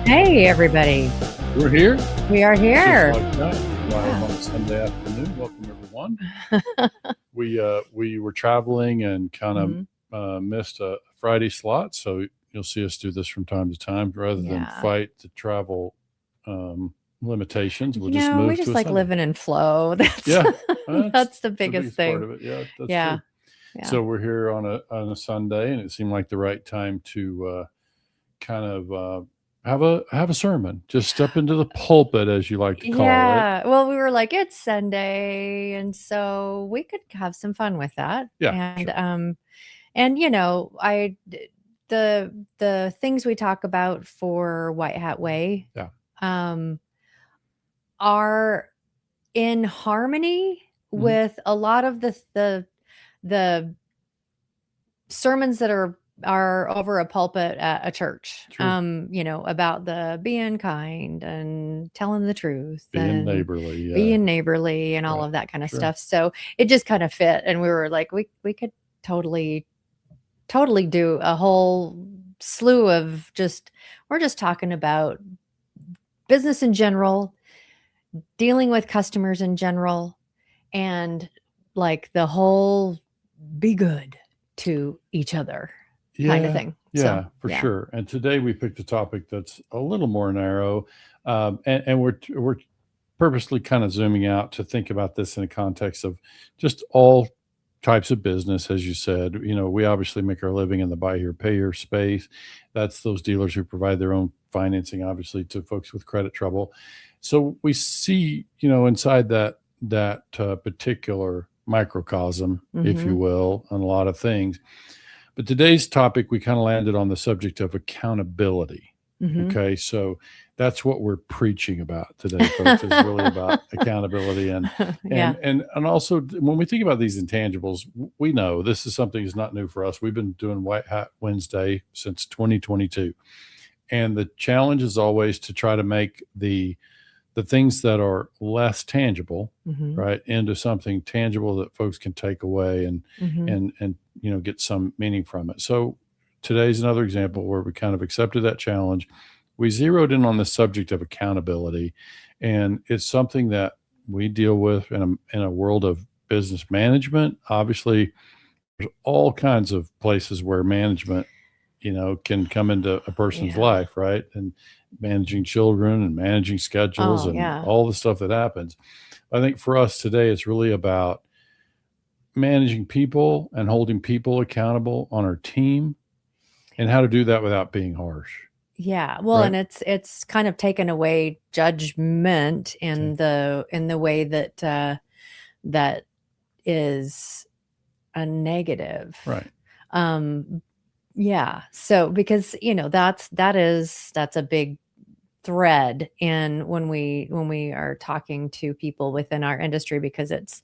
Hey, everybody. We're here. We are here. Just like that. Live on a Sunday afternoon. Welcome, everyone. We were traveling and kind of Mhm. missed a Friday slot, so you'll see us do this from time to time rather than Yeah. fight the travel limitations. We'll You just know, we move just to a like Sunday. living in flow. That's Yeah, that's that's the the biggest biggest part thing. of it. Yeah, that's Yeah. true. Yeah. So we're here on a Sunday, and it seemed like the right time to kind of have a sermon. Just step into the pulpit, as you like to call it. Yeah. Well, we were like, it's Sunday, and so we could have some fun with that. Yeah, And sure. and the things we talk about for White Hat Way Yeah. um are in harmony Mhm. with a lot of the sermons that are over a pulpit at a church, True. about the being kind and telling the truth Being and neighborly, yeah. being neighborly and all Right. of that kind of Sure. stuff. So it just kind of fit, and we were like, we could totally do a whole slew of we're just talking about business in general, dealing with customers in general, and like the whole be good to each other kind of Yeah, thing. So, yeah, for yeah. sure. And today we picked a topic that's a little more narrow, and we're purposely kind of zooming out to think about this in the context of just all types of business, as you said. You know, we obviously make our living in the buy here, pay here space. That's those dealers who provide their own financing, obviously, to folks with credit trouble. So we see, inside that particular microcosm, if you Mhm. will, on a lot of things. But today's topic, we kind of landed on the subject of accountability. Mhm. Okay, so that's what we're preaching about today, folks. Is really about accountability Yeah. and also when we think about these intangibles, we know this is something that's not new for us. We've been doing White Hat Wednesday since 2022, and the challenge is always to try to make the things that are less tangible, Mhm. right, into something tangible that folks can take away and Mhm. and and get some meaning from it. So today's another example where we kind of accepted that challenge. We zeroed in on the subject of accountability, and it's something that we deal with in a world of business management. Obviously, there's all kinds of places where management can come into a person's Yeah. life, right? And managing children and managing schedules Oh, and yeah. all the stuff that happens. I think for us today, it's really about managing people and holding people accountable on our team and how to do that without being harsh, Yeah. Well, right? and it's kind of taken away judgment Okay. in the way that that is a negative. Right. Um yeah. So because, that's a big thread in when we are talking to people within our industry, because it's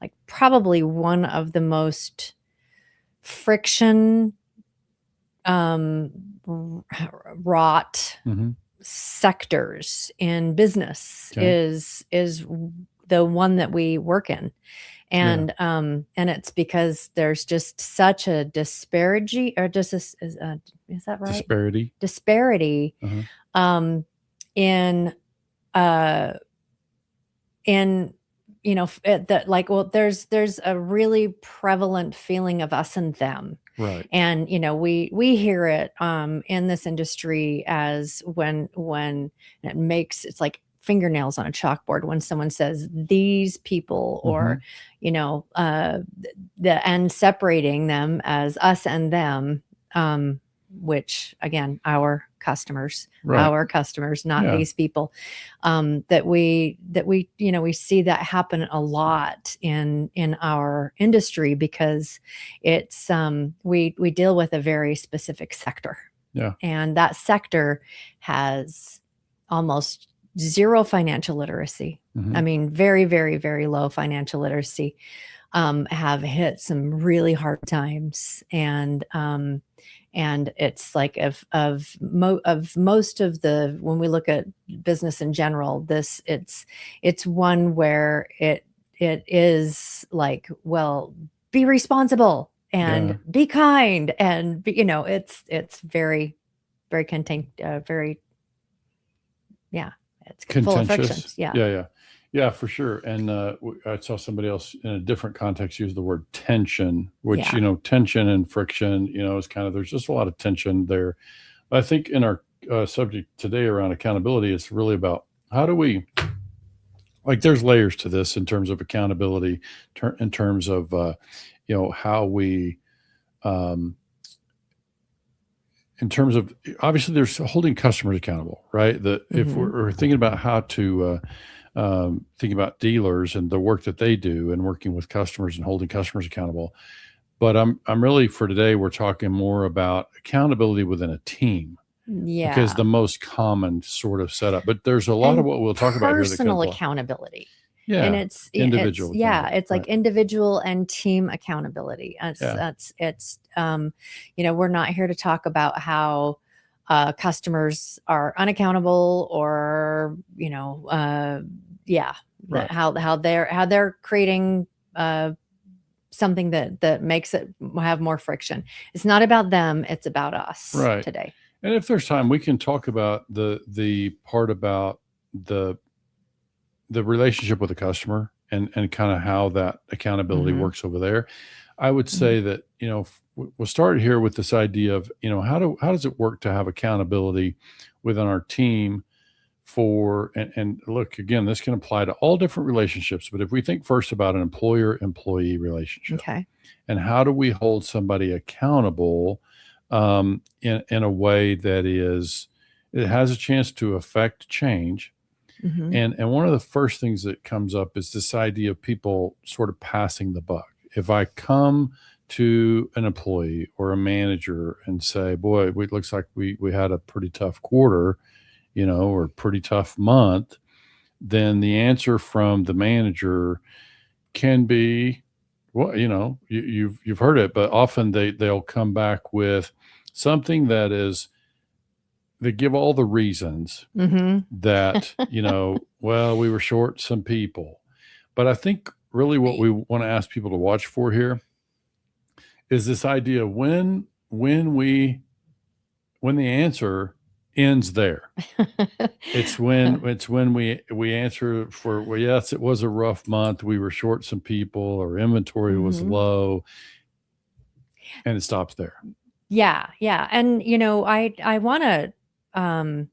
like probably one of the most friction um wrought Hmm. sectors in business Okay. is the one that we work in. Yeah. And it's because there's just such a disparity, or just is that right? Disparity. Disparity Uh-huh. um in uh in that, like, well, there's a really prevalent feeling of us and them. Right. And we hear it in this industry as when it makes it's like fingernails on a chalkboard when someone says these people, Hmm. or and separating them as us and them, which again, Right. our customers, not Yeah. these people. We see that happen a lot in our industry, because it's we deal with a very specific sector, Yeah. and that sector has almost zero financial literacy. I Hmm. mean, very, very, very low financial literacy. Have hit some really hard times, and it's like of most of the when we look at business in general, this it's one where it is like, well, be responsible Yeah. and be kind, and it's very, very contain very Yeah. It's full of Contentious. frictions. Yeah. Yeah, for sure. And I saw somebody else in a different context use the word tension, which, Yeah. tension and friction, is kind of, there's just a lot of tension there. I think in our subject today around accountability, it's really about how do we, like, there's layers to this in terms of accountability, in terms of, how we, um, in terms of, obviously there's holding customers accountable, right? That if Hmm. we're thinking about how to think about dealers and the work that they do and working with customers and holding customers accountable. But I'm really, for today, we're talking more about accountability within a team because Yeah. the most common sort of setup. But there's a lot of And what we'll talk about here that could personal apply. accountability. And Yeah, it's individual yeah, accountability, it's like right? individual and team accountability. Yeah, It's we're not here to talk about how customers are unaccountable, or yeah, right, how they're creating something that makes it have more friction. It's not about them, it's about us right. today. And if there's time, we can talk about the part about the the relationship with the customer and kind of how that accountability Hmm. works over there. I would Hmm. say that, we'll start here with this idea of, how does it work to have accountability within our team for, and look, again, this can apply to all different relationships, but if we think first about an employer employee relationship, Okay. and how do we hold somebody accountable in a way that is, it has a chance to affect change. Hmm. And one of the first things that comes up is this idea of people sort of passing the buck. If I come to an employee or a manager and say, "Boy, it looks like we had a pretty tough quarter, or pretty tough month," then the answer from the manager can be, well, you've heard it, but often they'll come back with something that is, they give all the reasons Hmm. that, well, we were short some people. But I think really what we want to ask people to watch for here is this idea, when the answer ends there. It's when we answer for, well, yes, it was a rough month. We were short some people, or inventory was Hmm. low, and it stops there. Yeah, yeah. And I want to um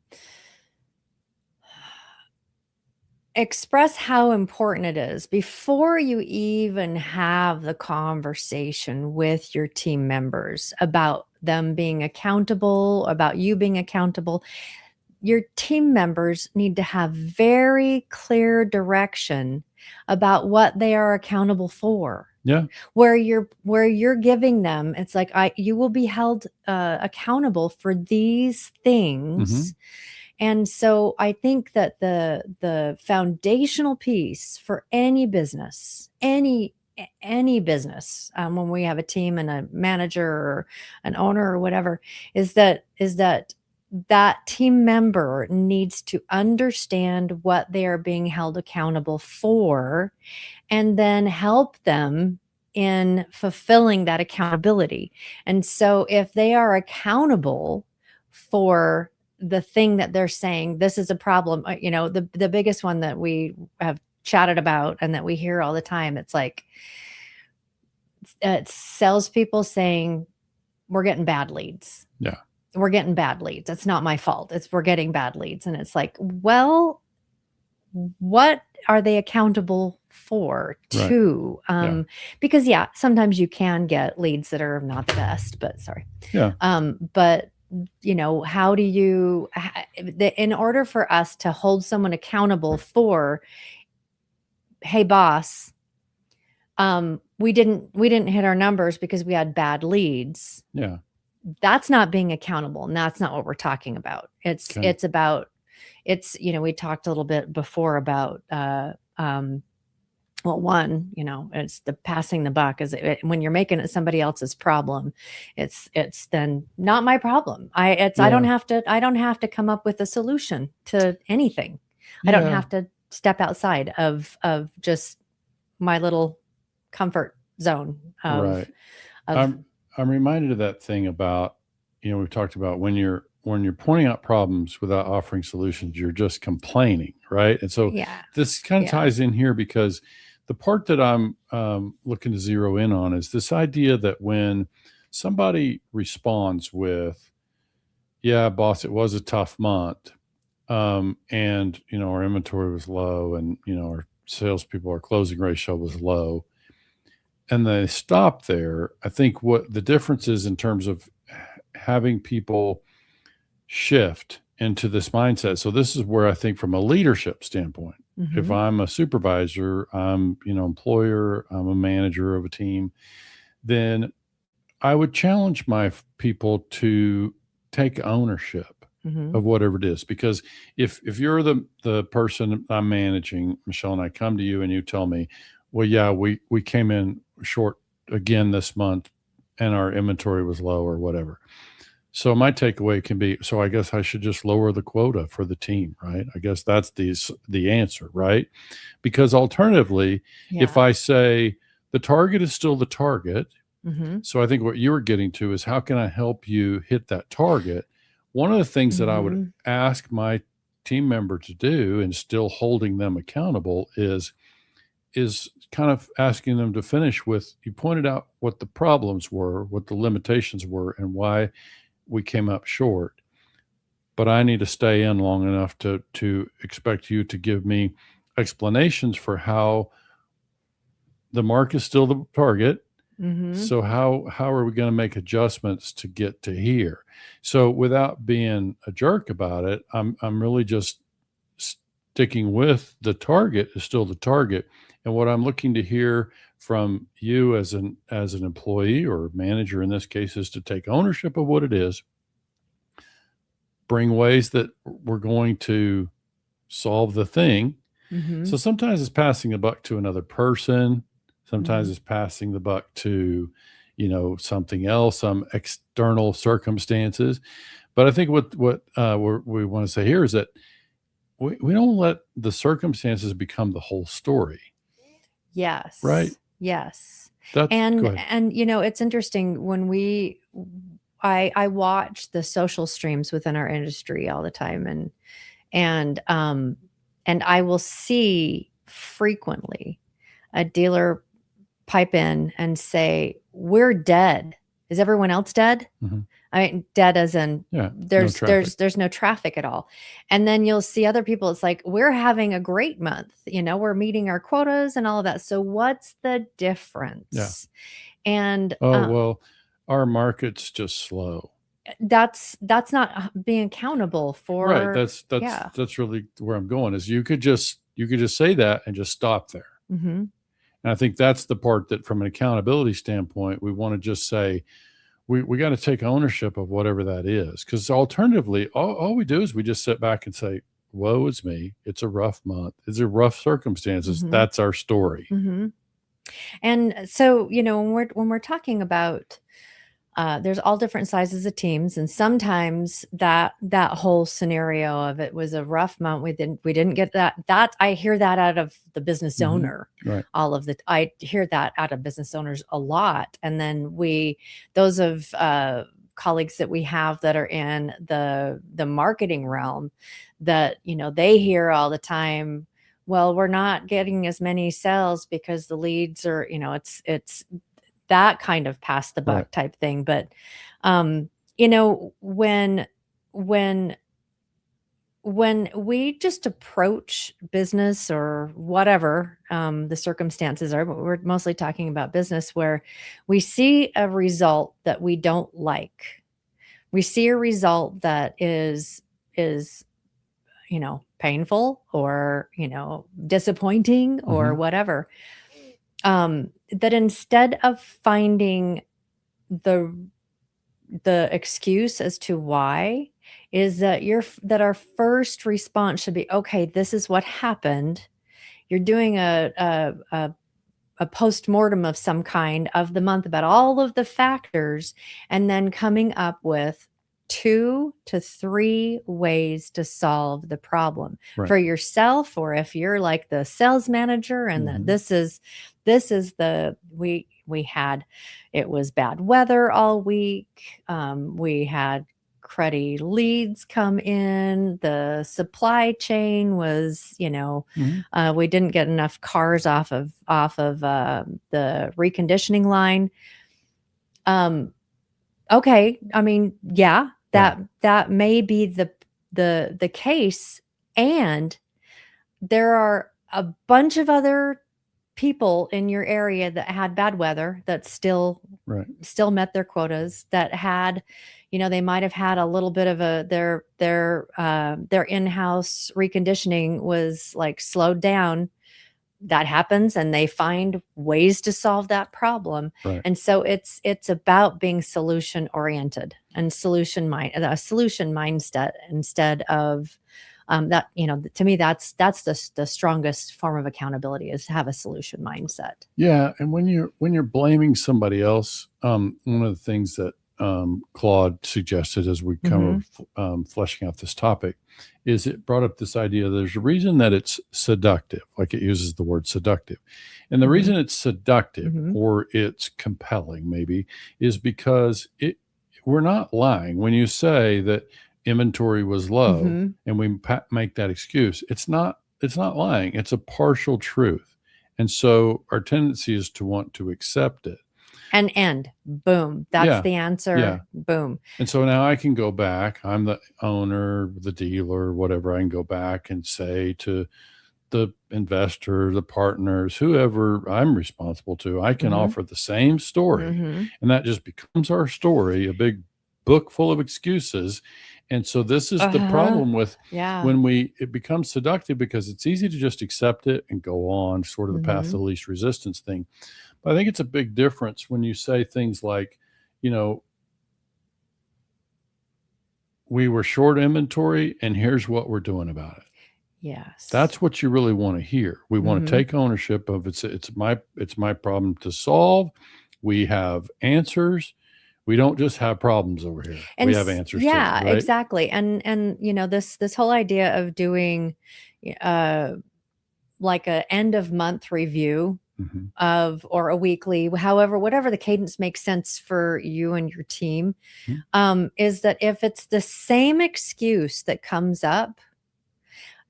express how important it is before you even have the conversation with your team members about them being accountable, about you being accountable. Your team members need to have very clear direction about what they are accountable for, Yeah. where you're giving them, it's like, you will be held accountable for these Hmm. things. And so I think that the foundational piece for any business, any business, when we have a team and a manager or an owner or whatever, is that team member needs to understand what they are being held accountable for, and then help them in fulfilling that accountability. And so if they are accountable for the thing that they're saying, this is a problem, the biggest one that we have chatted about and that we hear all the time, it's like, it's salespeople saying, we're getting bad leads. Yeah. We're getting bad leads. It's not my fault. We're getting bad leads. And it's like, well, what are they accountable for Right. too? Yeah. Because yeah, sometimes you can get leads that are not the best, but sorry. Yeah. But how do you, in order for us to hold someone accountable for, hey boss, we didn't hit our numbers because we had bad leads. Yeah. That's not being accountable, and that's not what we're talking about. It's Okay. it's about, we talked a little bit before about well, one, it's the passing the buck. Is when you're making it somebody else's problem, it's then not my problem. I don't Yeah. have to, come up with a solution to anything. I don't Yeah. have to step outside of just my little comfort zone of Right. of I'm reminded of that thing about, we've talked about when you're when you're pointing out problems without offering solutions, you're just complaining, right? And so Yeah. this kind of ties in here, because the part that I'm looking to zero in on is this idea that when somebody responds with, "Yeah, boss, it was a tough month, and our inventory was low, and our salespeople, our closing ratio was low," and they stop there. I think what the difference is in terms of having people shift into this mindset. So this is where I think from a leadership standpoint, if Mm-hmm. I'm a supervisor, I'm, employer, I'm a manager of a team, then I would challenge my people to take ownership Mm-hmm. of whatever it is. Because if you're the person I'm managing, Michelle, and I come to you and you tell me, well, yeah, we came in short again this month and our inventory was low or whatever. So my takeaway can be, so I guess I should just lower the quota for the team, right? I guess that's the answer, right? Because alternatively, if Yeah. I say the target is still the target, Mm-hmm. so I think what you were getting to is how can I help you hit that target? One of the things that I would Mm-hmm. ask my team member to do, and still holding them accountable, is kind of asking them to finish with, you pointed out what the problems were, what the limitations were, and why we came up short. But I need to stay in long enough to expect you to give me explanations for how the mark is still the target. Mm-hmm. So how are we going to make adjustments to get to here? So without being a jerk about it, I'm really just sticking with the target is still the target. And what I'm looking to hear from you as an employee or manager in this case is to take ownership of what it is, bring ways that we're going to solve the thing. Mm-hmm. So sometimes it's passing the buck to another person. Sometimes Mm-hmm. it's passing the buck to, something else, some external circumstances. But I think what we want to say here is that we don't let the circumstances become the whole story, right? Yes. Yes. That's Go And ahead. it's interesting when I watch the social streams within our industry all the time, and and I will see frequently a dealer pipe in and say, "We're dead. Is everyone else dead?" Mhm. I mean, dead as in Yeah, no traffic. there's no traffic at all. And then you'll see other people, it's like, "We're having a great month. We're meeting our quotas and all of that. So what's the Yeah. difference?" And Oh, well, our market's just slow. that's not being accountable Right. for. That's Yeah. that's really where I'm going, is you could just say that and just stop there. Mhm. And I think that's the part that from an accountability standpoint, we want to just say, we got to take ownership of whatever that is. Because alternatively, all we do is we just sit back and say, woe is me. It's a rough month. It's a rough circumstances. Mhm. That's our story. Mhm. And so, when we're talking about, there's all different sizes of teams, and sometimes that whole scenario of it was a rough month. We didn't get that. I hear that out of the business Hmm. owner. Right. I hear that out of business owners a lot, and then those of colleagues that we have that are in the marketing realm, that they hear all the time, well, we're not getting as many sales because the leads are, it's that kind of pass the Right. buck type thing. But um when when we just approach business or whatever, the circumstances are, but we're mostly talking about business, where we see a result that we don't like. We see a result that is painful, or disappointing, or Hmm. whatever. That instead of finding the excuse as to why, is that our first response should be, okay, this is what happened. You're doing a post-mortem of some kind of the month about all of the factors, and then coming up with 2 to 3 ways to solve the problem Right. for yourself. Or if you're like the sales manager, and that Hmm. this is the we had, it was bad weather all week. We had cruddy leads come in. The supply chain was, we didn't get enough cars off of the reconditioning line. Okay, I mean, yeah, that may be the case, and there are a bunch of other people in your area that had bad weather that still met their quotas, that had, they might have had a little bit of their in-house reconditioning was like slowed down. That happens, and they find ways to solve that problem. And so it's about being solution oriented and a solution mindset instead of that. To me, that's the strongest form of accountability, is to have a solution mindset. Yeah, and when you're blaming somebody else, one of the things that Claude suggested as we come fleshing out this topic is it brought up this idea. There's a reason that it's seductive, like it uses the word seductive. And the reason it's seductive or it's compelling maybe is because we're not lying. When you say that inventory was low and we make that excuse, it's not lying. It's a partial truth. And so our tendency is to want to accept it. And boom, that's the answer. Yeah. Boom. And so now I can go back. I'm the owner, the dealer, whatever. I can go back and say to the investor, the partners, whoever I'm responsible to, I can offer the same story. And that just becomes our story, a big book full of excuses. And so this is the problem with when it becomes seductive, because it's easy to just accept it and go on, sort of the path of the least resistance thing. But I think it's a big difference when you say things like, we were short inventory and here's what we're doing about it. Yes. That's what you really want to hear. We want to take ownership of it's my problem to solve. We have answers. We don't just have problems over here. We have answers. Yeah, too, right? Exactly. And this whole idea of doing like a end of month review or a weekly, whatever the cadence makes sense for you and your team, is that if it's the same excuse that comes up,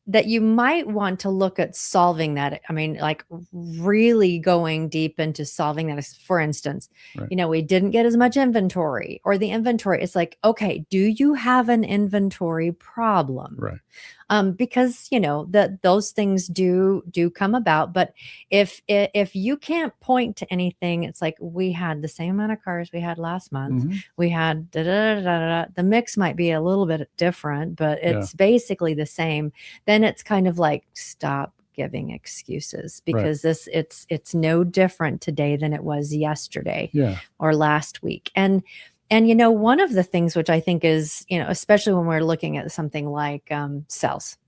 that you might want to look at solving that. I mean, like really going deep into solving that. For instance, we didn't get as much inventory, or the inventory is like, okay, do you have an inventory problem? Right. Because those things do come about. But if you can't point to anything, it's like, we had the same amount of cars we had last month. We had the mix might be a little bit different, but it's basically the same. Then it's kind of like, stop giving excuses, because it's no different today than it was yesterday or last week. And one of the things which I think is, especially when we're looking at something like sales,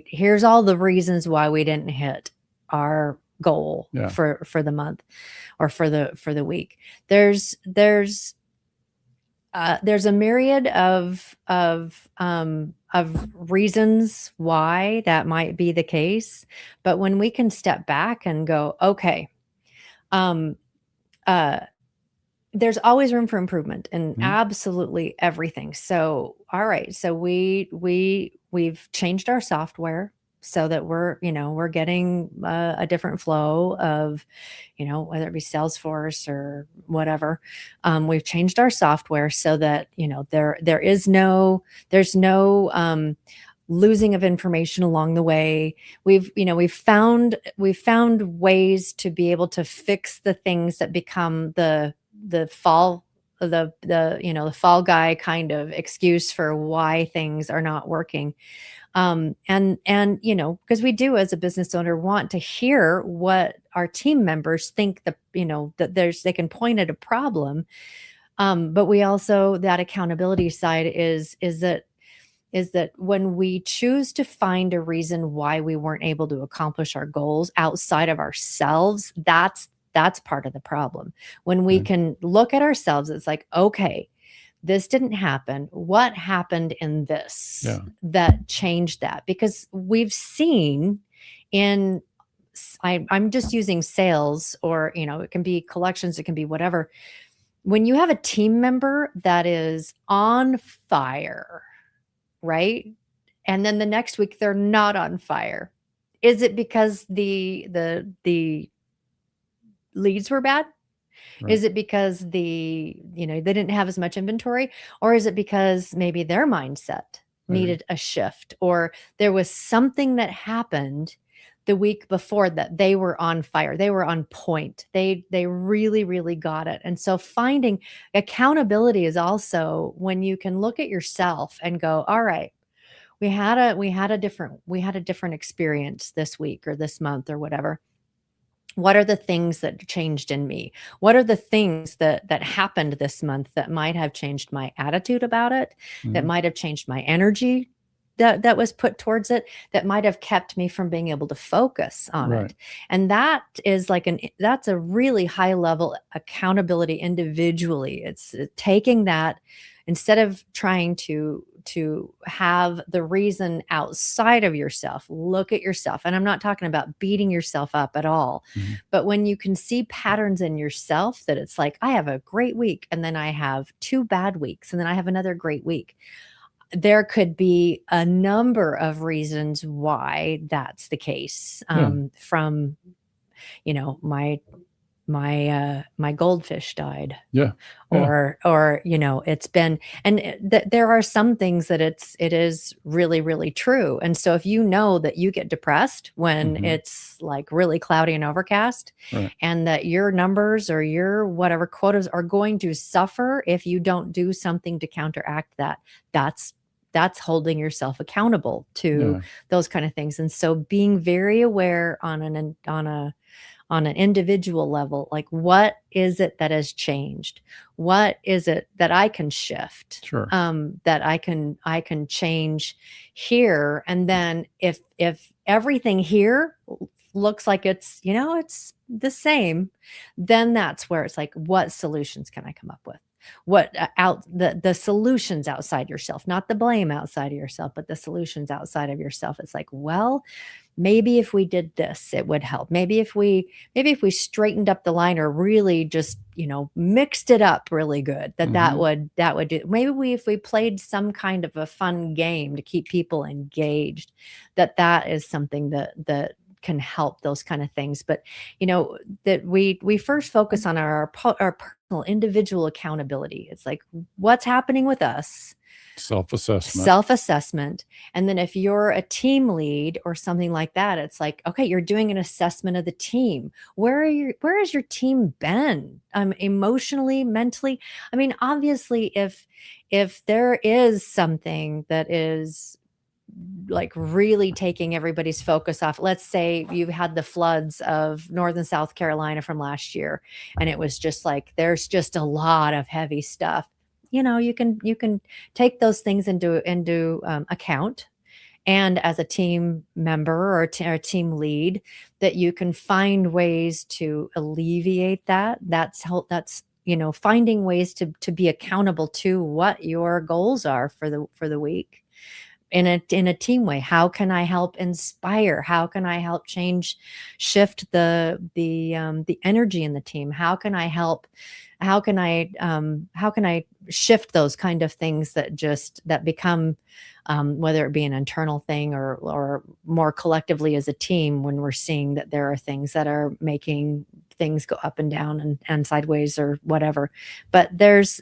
here's all the reasons why we didn't hit our goal for the month or for the week. There's a myriad of reasons why that might be the case. But when we can step back and go, okay, there's always room for improvement in absolutely everything. So, all right. So we've changed our software so that we're getting a different flow of, whether it be Salesforce or whatever. We've changed our software so that, there's no losing of information along the way. We've found ways to be able to fix the things that become the fall guy kind of excuse for why things are not working. Because we do, as a business owner, want to hear what our team members think that they can point at a problem. But we also, that accountability side is that when we choose to find a reason why we weren't able to accomplish our goals outside of ourselves, that's part of the problem. When we can look at ourselves, it's like, okay, this didn't happen. What happened in this that changed that? Because we've seen I'm just using sales, or, it can be collections, it can be whatever. when you have a team member that is on fire, right? And then the next week they're not on fire. Is it because the leads were bad? Right. Is it because they didn't have as much inventory, or is it because maybe their mindset Maybe. needed a shift, or there was something that happened the week before that they were on fire, they were on point, they really really got it. And so finding accountability is also when you can look at yourself and go, all right, we had a different experience this week or this month or whatever. What are the things that changed in me? What are the things that happened this month that might have changed my attitude about it, that Mhm. might have changed my energy that was put towards it, that might have kept me from being able to focus on Right. it? And that is like that's a really high level accountability individually. It's taking that, instead of trying to have the reason outside of yourself, look at yourself. And I'm not talking about beating yourself up at all, Mhm. but when you can see patterns in yourself, that it's like, I have a great week and then I have 2 bad weeks and then I have another great week. There could be a number of reasons why that's the case. Yeah. From my goldfish died, Yeah. Yeah. or it's been, and there are some things that it is really really true. And so if you know that you get depressed when Mhm. it's like really cloudy and overcast, Right. and that your numbers or your whatever quotas are going to suffer if you don't do something to counteract that, that's holding yourself accountable to Yeah. those kind of things. And so being very aware on an individual level, like, what is it that has changed? What is it that I can shift? Sure. That I can change here. And then if everything here looks like it's the same, then that's where it's like, what solutions can I come up with? What out the solutions outside yourself, not the blame outside of yourself, but the solutions outside of yourself. It's like, well, maybe if we did this, it would help. Maybe if we straightened up the line, or really just mixed it up really good, that that Mhm. would that would do. Maybe if we played some kind of a fun game to keep people engaged, that is something that can help those kind of things. But that we first focus on our personal individual accountability. It's like, what's happening with us, Self-assessment. self-assessment. And then if you're a team lead or something like that, it's like, okay, you're doing an assessment of the team. Where has your team been, emotionally, mentally? I mean, obviously, if there is something that is like really taking everybody's focus off, let's say you had the floods of North and South Carolina from last year, and it was just like, there's just a lot of heavy stuff. You can take those things into account, and as a team member or a team lead, that you can find ways to alleviate that. That's finding ways to be accountable to what your goals are for the week, in a team way. How can I help inspire? How can I help shift the energy in the team? How can I shift those kind of things that become, whether it be an internal thing or more collectively as a team, when we're seeing that there are things that are making things go up and down and sideways or whatever. But there's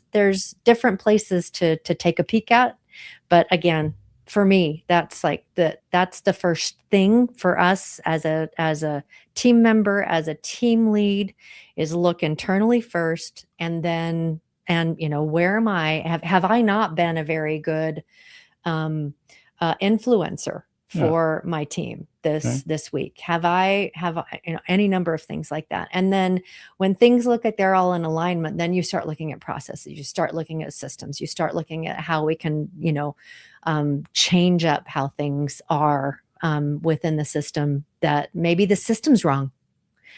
different places to take a peek at. But again, for me, that's the first thing for us as a team member, as a team lead, is look internally first. And then, where am I? Have I not been a very good um, influencer Yeah. for my team this Okay. this week? Have I any number of things like that. And then when things look like they're all in alignment, then you start looking at processes, you start looking at systems, you start looking at how we can change up how things are within the system, that maybe the system's wrong.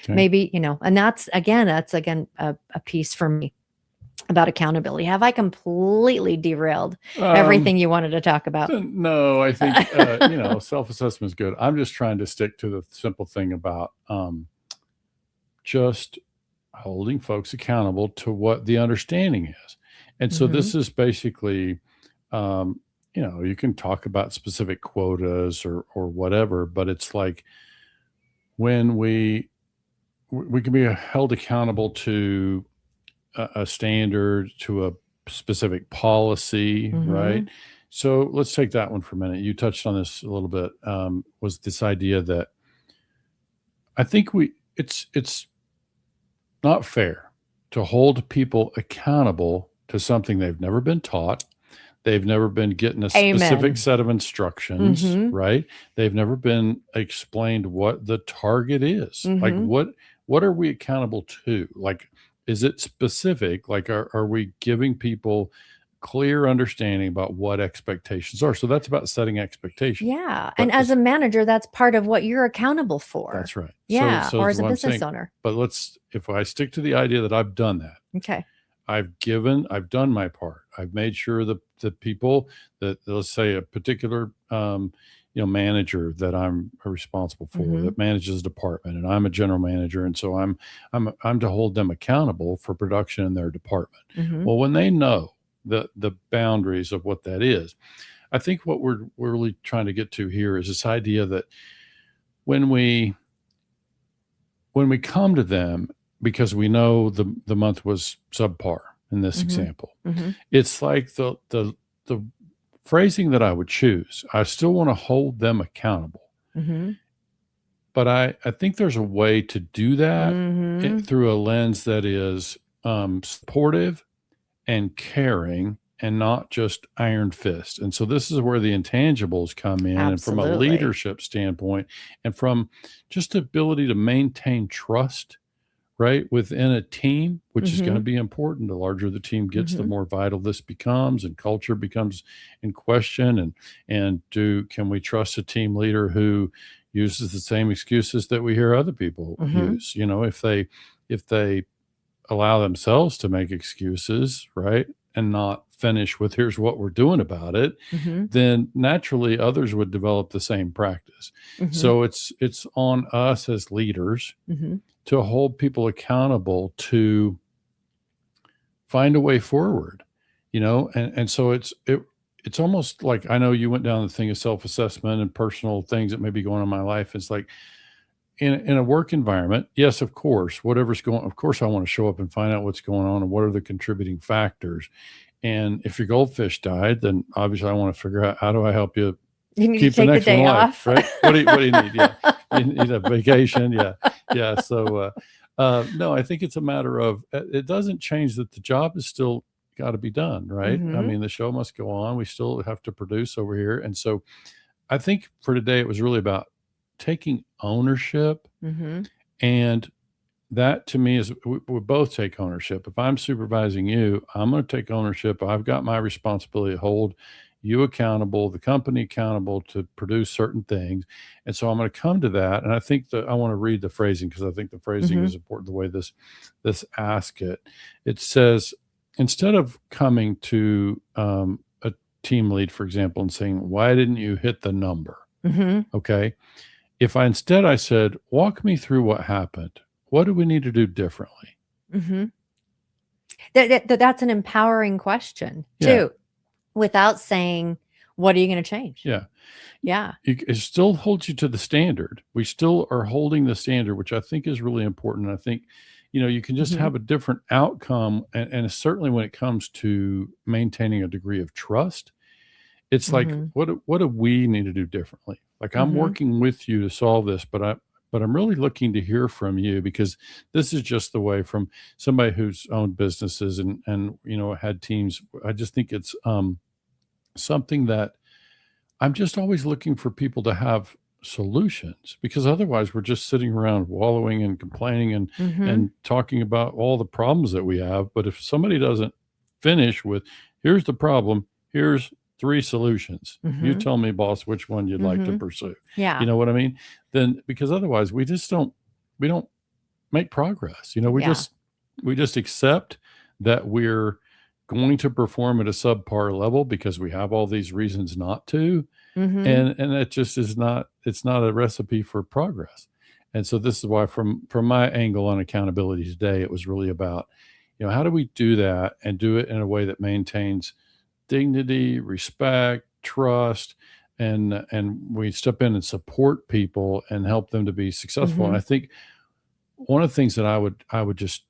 Okay. Maybe, and that's again a piece for me about accountability. Have I completely derailed Um, everything you wanted to talk about? no, I think, self-assessment is good. I'm just trying to stick to the simple thing about, just holding folks accountable to what the understanding is. And so Mm-hmm. this is basically, you can talk about specific quotas or whatever, but it's like when we can be held accountable to a standard, to a specific policy, Mm-hmm. right? So let's take that one for a minute. You touched on this a little bit. Was this idea that I think it's not fair to hold people accountable to something they've never been taught. They've never been getting a specific Amen. set of instructions, Mm-hmm. right? They've never been explained what the target is. Like Mm-hmm. what are we accountable to? Like, is it specific? Like, are we giving people clear understanding about what expectations are? So that's about setting expectations. Yeah. But And as a manager, that's part of what you're accountable for. that's right. Yeah. So Or is as a what I'm business saying. owner. But if I stick to the idea that I've done that, Okay. I've done my part. I've made sure that the people that, let's say, a particular manager that I'm responsible for, Mm-hmm. that manages a department, and I'm a general manager, and so I'm to hold them accountable for production in their department. Mm-hmm. Well, when they know the boundaries of what that is, I think what we're really trying to get to here is this idea that when we come to them because we know the month was subpar in this Mm-hmm. example, Mm-hmm. it's like the phrasing that I would choose. I still want to hold them accountable, Mm-hmm. but I think there's a way to do that Mm-hmm. through a lens that is supportive and caring and not just iron fist. And so this is where the intangibles come in, and from a Absolutely. leadership standpoint, and from just ability to maintain trust, right, within a team, which is going to Mm-hmm. be important. The larger the team gets, the Mm-hmm. more vital this becomes, and culture becomes in question. And can we trust a team leader who uses the same excuses that we hear other people Mm-hmm. use? If they allow themselves to make excuses, right, and not finish with here's what we're doing about it, Mm-hmm. then naturally others would develop the same practice. Mm-hmm. So it's on us as leaders Mm-hmm. to hold people accountable to find a way forward, and so it's almost like, I know you went down the thing of self-assessment and personal things that may be going on in my life. It's like in a work environment, yes, of course, of course I want to show up and find out what's going on and what are the contributing factors. And if your goldfish died, then obviously I want to figure out, how do I help you You need keep to the take the next one day alive, off. right? What do you need? Yeah, you need a vacation. Yeah. So no, I think it's a matter of, it doesn't change that the job is still got to be done, right? I Mm-hmm. mean, the show must go on. We still have to produce over here, and so I think for today it was really about taking ownership, Mm-hmm. and that to me is, we both take ownership. If I'm supervising you, I'm going to take ownership. I've got my responsibility to hold you accountable, the company accountable to produce certain things. And so I'm going to come to that. And I think that I want to read the phrasing, because I think the phrasing Mm-hmm. is important, the way this ask it. It says, instead of coming to a team lead, for example, and saying, why didn't you hit the number? Mm-hmm. Okay. If I said, walk me through what happened, what do we need to do differently? Mm-hmm. That's an empowering question Yeah. too, without saying, what are you going to change? Yeah. Yeah. It still holds you to the standard. We still are holding the standard, which I think is really important. I think, you can just Mm-hmm. have a different outcome. And certainly when it comes to maintaining a degree of trust, it's like, Mm-hmm. what do we need to do differently? Like, I'm Mm-hmm. working with you to solve this, but I'm really looking to hear from you, because this is just the way, from somebody who's owned businesses and had teams. I just think it's something that I'm just always looking for people to have solutions, because otherwise we're just sitting around wallowing and complaining Mm-hmm. and talking about all the problems that we have. But if somebody doesn't finish with, here's the problem, here's 3 solutions, you Mm-hmm. tell me, boss, which one you'd like to Mm-hmm. pursue. Yeah. You know what I mean? Then, because otherwise we don't make progress. Yeah. We just accept that we're going to perform at a subpar level because we have all these reasons not to. Mm-hmm. And it just is not, it's not a recipe for progress. And so this is why from my angle on accountability today, it was really about, how do we do that and do it in a way that maintains dignity, respect, trust, and we step in and support people and help them to be successful. And Mhm. I think one of the things that I would just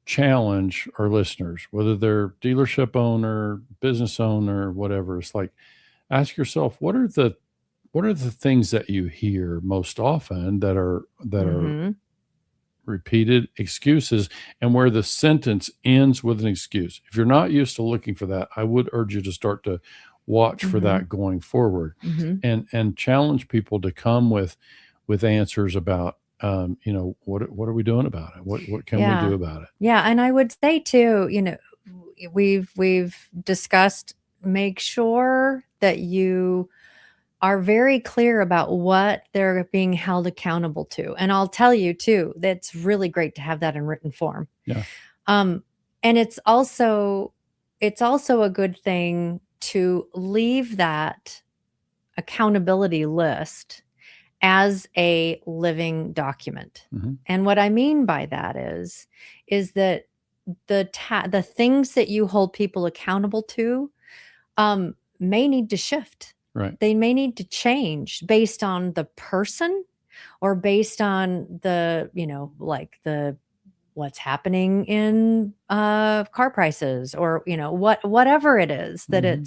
challenge our listeners, whether they're dealership owner, business owner, whatever, it's like ask yourself what are the things that you hear most often that are Mhm. repeated excuses, and where the sentence ends with an excuse. If you're not used to looking for that, I would urge you to start to watch for Mhm. that going forward, Mhm. and challenge people to come with answers about, what are we doing about it? What can we do Yeah. about it? Yeah, and I would say too, we've discussed, make sure that you are very clear about what they're being held accountable to. And I'll tell you too, that's really great to have that in written form. Yeah. Um, and it's also a good thing to leave that accountability list as a living document. Hmm. And what I mean by that is that the things that you hold people accountable to may need to shift. Right. They may need to change based on the person or based on like the what's happening in car prices, or whatever it is Hmm.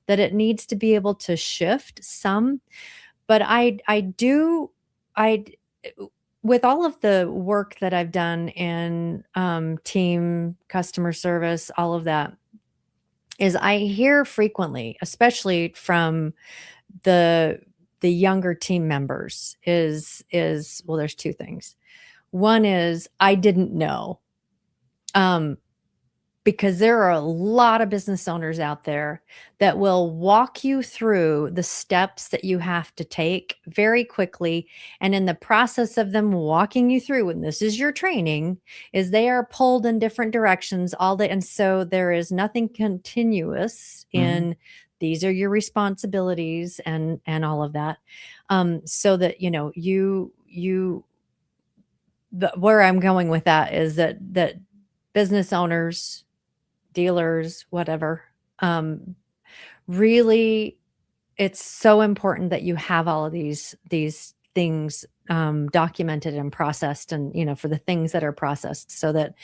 that it needs to be able to shift some. But I do I with all of the work that I've done in team customer service, all of that, is I hear frequently, especially from the the younger team members, is well, there's two things. One is I didn't know. Um, because there are a lot of business owners out there that will walk you through the steps that you have to take very quickly. And in the process of them walking you through, and this is your training, is they are pulled in different directions all day. And so there is nothing continuous Hmm. in these are your responsibilities and all of that. So that where I'm going with that is that business owners, dealers, whatever. Um, Really, it's so important that you have all of these things documented and processed, and for the things that are processed, so that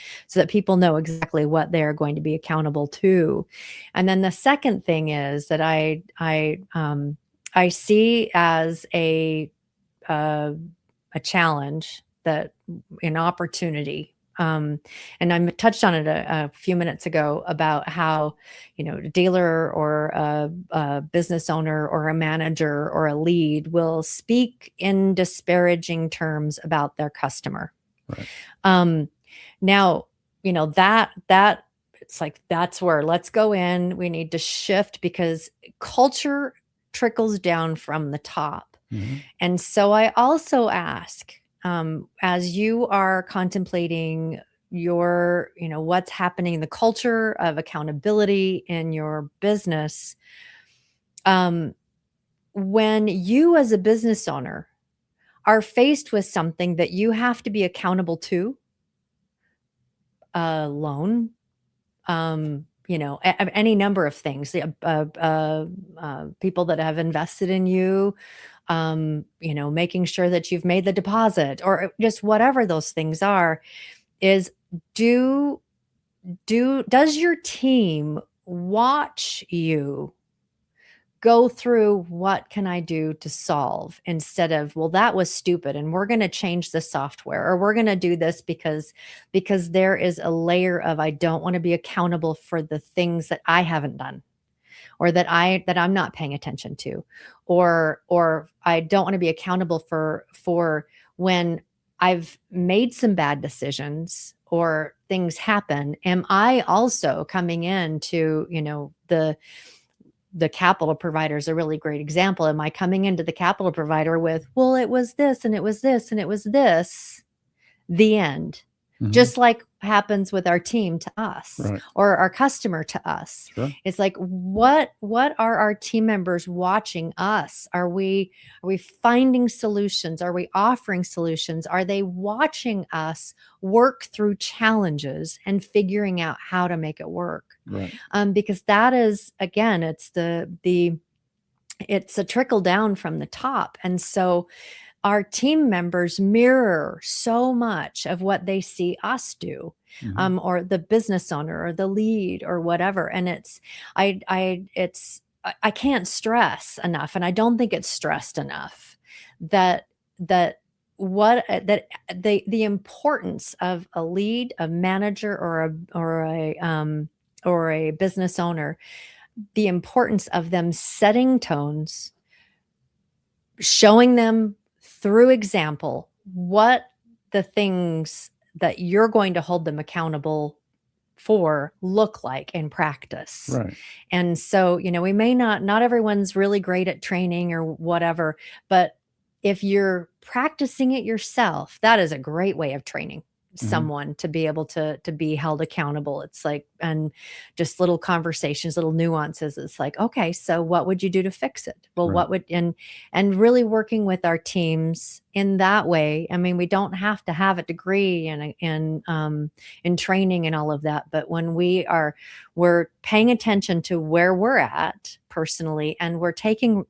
people know exactly what they are going to be accountable to. And then the second thing is that I see as uh, a challenge, that an opportunity. And I touched on it a few minutes ago about how, a dealer or a business owner or a manager or a lead will speak in disparaging terms about their customer. Right. Um, Now, that it's like, that's where let's go in. We need to shift because culture trickles down from the top. Hmm. And so I also ask, as you are contemplating what's happening in the culture of accountability in your business, um, when you as a business owner are faced with something that you have to be accountable to, a loan, any number of things, people that have invested in you, making sure that you've made the deposit, or just whatever those things are, is do does your team watch you go through what can I do to solve, instead of, well, that was stupid and we're going to change the software, or we're going to do this because there is a layer of, I don't want to be accountable for the things that I haven't done, or that I'm not paying attention to, or I don't want to be accountable for when I've made some bad decisions or things happen. Am I also coming in to, the capital provider is a really great example. Am I coming into the capital provider with, well, it was this and it was this and it was this, the end? just like happens with our team to us, Right. or our customer to us. Sure. It's like, what are our team members watching us? Are we finding solutions? Are we offering solutions? Are they watching us work through challenges and figuring out how to make it work? Right. Because that is, again, it's it's a trickle down from the top. And so our team members mirror so much of what they see us do, or the business owner or the lead or whatever. And I can't stress enough, and I don't think it's stressed enough, that the importance of a lead, a manager, or a business owner, the importance of them setting tones, showing them through example what the things that you're going to hold them accountable for look like in practice. Right. And so, we may not everyone's really great at training or whatever, but if you're practicing it yourself, that is a great way of training someone to be able to be held accountable. It's like, and just little conversations, little nuances. It's like, okay, so what would you do to fix it? Well, Right. what would, and really working with our teams in that way. I mean, we don't have to have a degree in training and all of that, but when we're paying attention to where we're at personally, and we're taking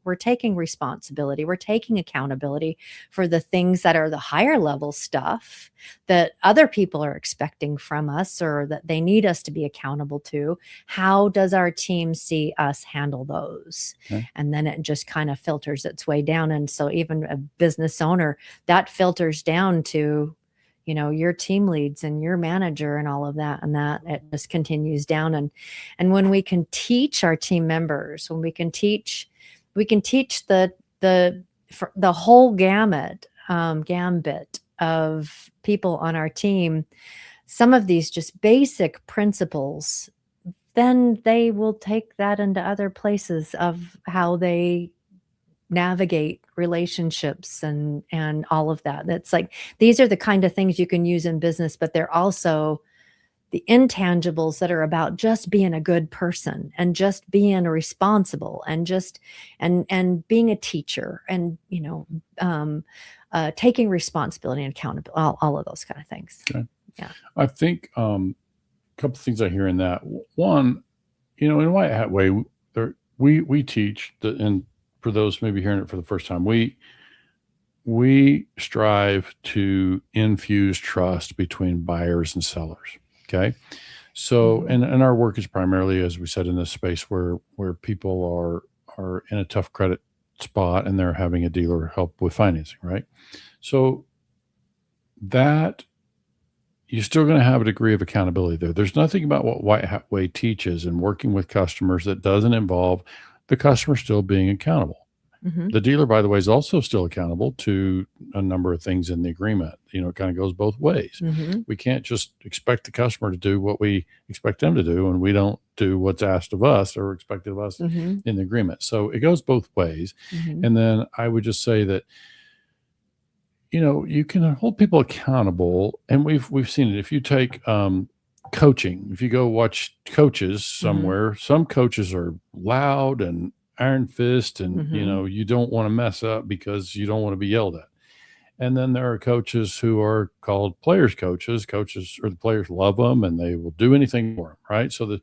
responsibility, we're taking accountability for the things that are the higher level stuff that other people are expecting from us, or that they need us to be accountable to. How does our team see us handle those? Okay. And then it just kind of filters its way down. And so even a business owner, that filters down to your team leads and your manager and all of that, and that it just continues down. And when we can teach our team members, when we can teach the whole gambit of people on our team some of these just basic principles, then they will take that into other places of how they navigate relationships and all of that. That's like, these are the kind of things you can use in business, but they're also the intangibles that are about just being a good person and just being responsible and just and being a teacher and taking responsibility and accountability, all of those kind of things. Okay. Yeah. I think a couple things I hear in that. One, in White Hat Way, we teach that, and for those maybe hearing it for the first time, we strive to infuse trust between buyers and sellers. Okay. So, and our work is primarily, as we said, in this space where people are in a tough credit spot and they're having a dealer help with financing, right? So that you're still going to have a degree of accountability there. There's nothing about what White Hat Way teaches and working with customers that doesn't involve the customer still being accountable. The dealer, by the way, is also still accountable to a number of things in the agreement. It kind of goes both ways. We can't just expect the customer to do what we expect them to do, and we don't do what's asked of us or expected of us in the agreement. So it goes both ways. And then I would just say that, you can hold people accountable, and we've seen it. If you take coaching, if you go watch coaches somewhere, some coaches are loud and iron fist, and you don't want to mess up because you don't want to be yelled at. And then there are coaches who are called players coaches or the players love them and they will do anything for them, right? So it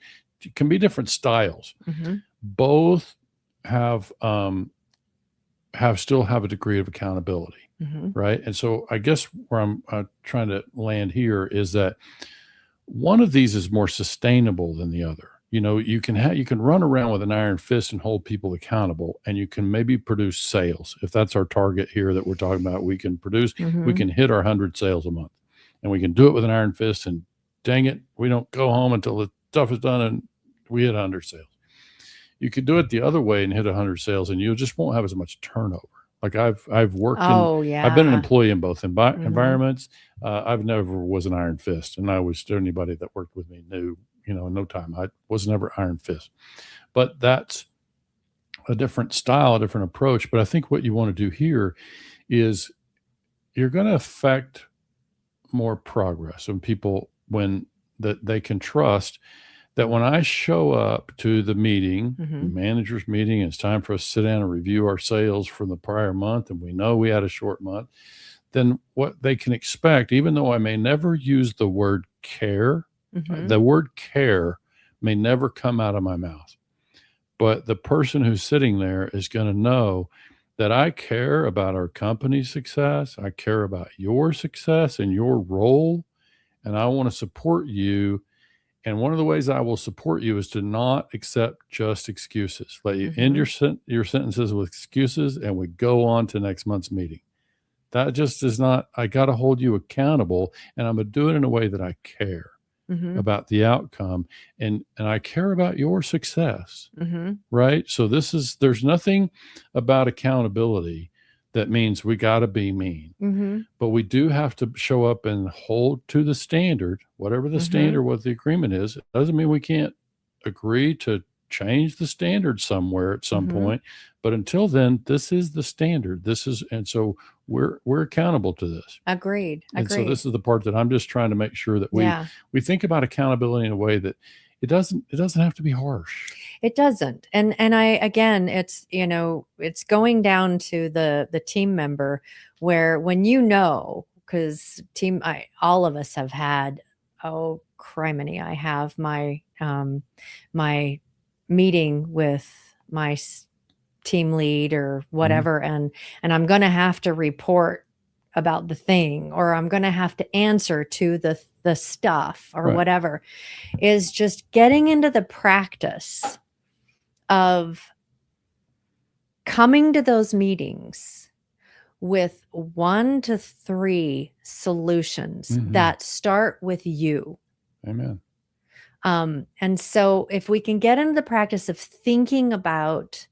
can be different styles. Both have still have a degree of accountability, right? And so I guess where I'm trying to land here is that one of these is more sustainable than the other. You can run around with an iron fist and hold people accountable, and you can maybe produce sales. If that's our target here that we're talking about, we can hit our 100 sales a month, and we can do it with an iron fist, and dang it, we don't go home until the stuff is done and we hit 100 sales. You could do it the other way and hit 100 sales, and you just won't have as much turnover. Like I've worked I've been an employee in both environments. I've never was an iron fist, and anybody that worked with me knew, in no time, I was never iron fist. But that's a different style, a different approach. But I think what you want to do here is you're going to affect more progress when people, when that they can trust that when I show up to the meeting, manager's meeting, and it's time for us to sit down and review our sales from the prior month, and we know we had a short month, then what they can expect, even though I may never use the word care, the word care may never come out of my mouth. But the person who's sitting there is going to know that I care about our company's success. I care about your success and your role, and I want to support you. And one of the ways I will support you is to not accept just excuses. Let you end your sentences with excuses, and we go on to next month's meeting. That just is not, I got to hold you accountable, and I'm going to do it in a way that I care about the outcome, and I care about your success, right? So there's nothing about accountability that means we got to be mean, but we do have to show up and hold to the standard, whatever the standard, what the agreement is. It doesn't mean we can't agree to change the standard somewhere at some point, but until then, this is the standard. And so we're accountable to this. Agreed. And so this is the part that I'm just trying to make sure that we think about accountability in a way that it doesn't have to be harsh. It doesn't. And again, it's, it's going down to the team member, where when because all of us have had, oh criminy, I have my meeting with my team lead or whatever, and I'm going to have to report about the thing, or I'm going to have to answer to the stuff or whatever, is just getting into the practice of coming to those meetings with 1 to 3 solutions that start with you. Amen. And so if we can get into the practice of thinking about,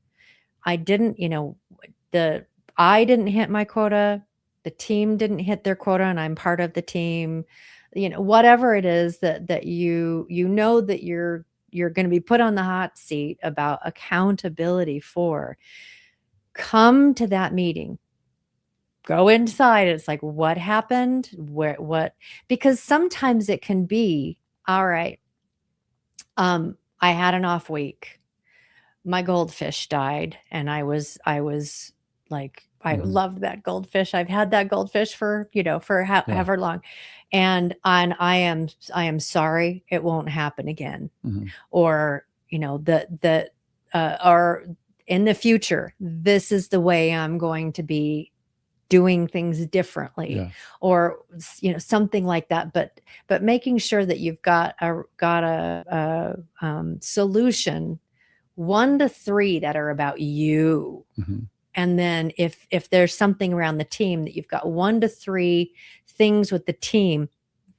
I didn't hit my quota, the team didn't hit their quota, and I'm part of the team, whatever it is that that you're going to be put on the hot seat about accountability for, come to that meeting, go inside. It's like, what happened? Because sometimes it can be, all right, I had an off week. My goldfish died, and I was like, I loved that goldfish. I've had that goldfish for however long, and I am sorry. It won't happen again, or or in the future, this is the way I'm going to be doing things differently, or something like that. But making sure that you've got a solution, 1 to 3 that are about you. And then if there's something around the team, that you've got 1 to 3 things with the team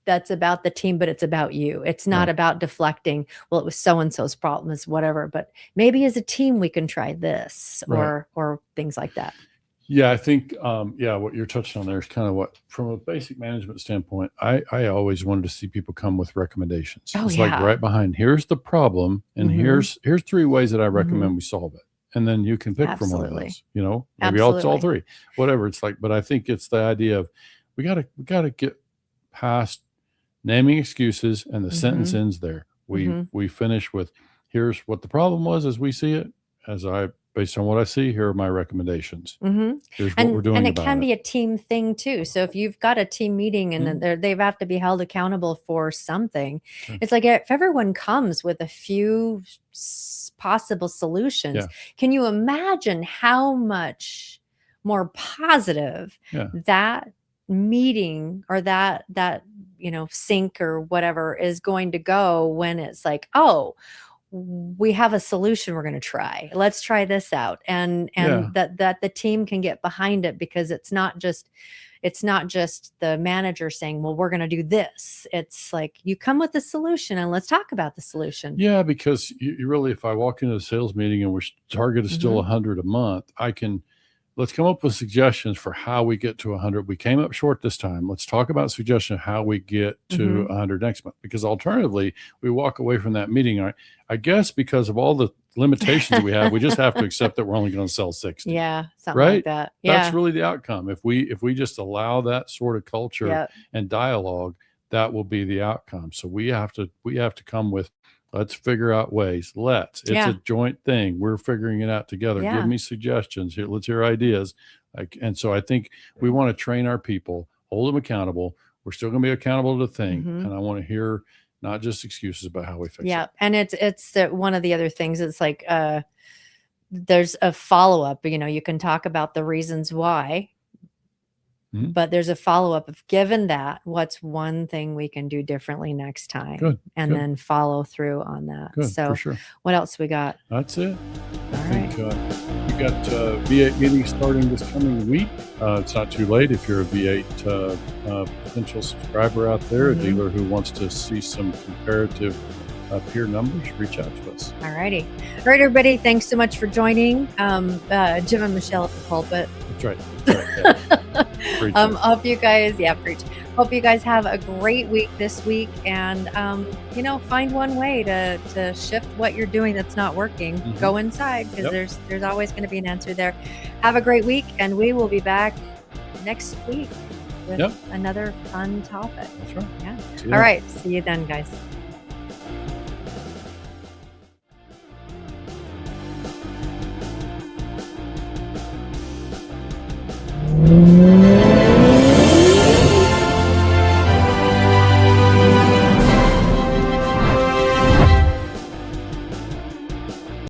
that's about the team, but it's about you. It's not about deflecting, well, it was so-and-so's problem, is whatever, but maybe as a team we can try this, or things like that. Yeah, I think, what you're touching on there is kind of what, from a basic management standpoint, I always wanted to see people come with recommendations. It's like right behind, here's the problem, and here's 3 ways that I recommend we solve it. And then you can pick from one of those, maybe all 3, whatever. It's like, but I think it's the idea of, we gotta get past naming excuses, and the sentence ends there. We finish with, here's what the problem was as we see it, based on what I see, here are my recommendations. Here's what we're doing about it. And it can be a team thing too. So if you've got a team meeting and they have to be held accountable for something, it's like, if everyone comes with a few possible solutions, can you imagine how much more positive that meeting, or that sync or whatever, is going to go, when it's like, oh, we have a solution we're going to try. Let's try this out. And that the team can get behind it, because it's not just the manager saying, well, we're going to do this. It's like, you come with the solution and let's talk about the solution. Yeah, because you really, if I walk into a sales meeting and our target is still 100 a month, let's come up with suggestions for how we get to 100. We came up short this time. Let's talk about suggestion how we get to 100 next month, because alternatively we walk away from that meeting. I guess because of all the limitations we have, we just have to accept that we're only going to sell 60. Yeah, something Right? like that. Yeah. That's really the outcome. If we just allow that sort of culture Yep. and dialogue, that will be the outcome. So we have to come with, let's figure out ways. It's Yeah. a joint thing. We're figuring it out together. Yeah. Give me suggestions. Here, let's hear ideas. And so I think we want to train our people, hold them accountable. We're still going to be accountable to the thing. And I want to hear not just excuses about how we fix Yeah. it. And it's one of the other things. It's like, there's a follow-up, you can talk about the reasons why, but there's a follow-up of, given that, what's one thing we can do differently next time? Good. Then follow through on that. Good, So for sure. what else we got? That's it. All I right. think you got V8 meeting starting this coming week. It's not too late if you're a V8 potential subscriber out there, a dealer who wants to see some comparative peer numbers, reach out to us. All righty. All right, everybody. Thanks so much for joining. Jim and Michelle at the pulpit. That's right. Yeah. Preach it. Hope you guys, preach. Hope you guys have a great week this week, and find one way to shift what you're doing that's not working. Go inside, because there's always going to be an answer there. Have a great week, and we will be back next week with another fun topic. That's right. Yeah. All right. See you then, guys. Mm-hmm.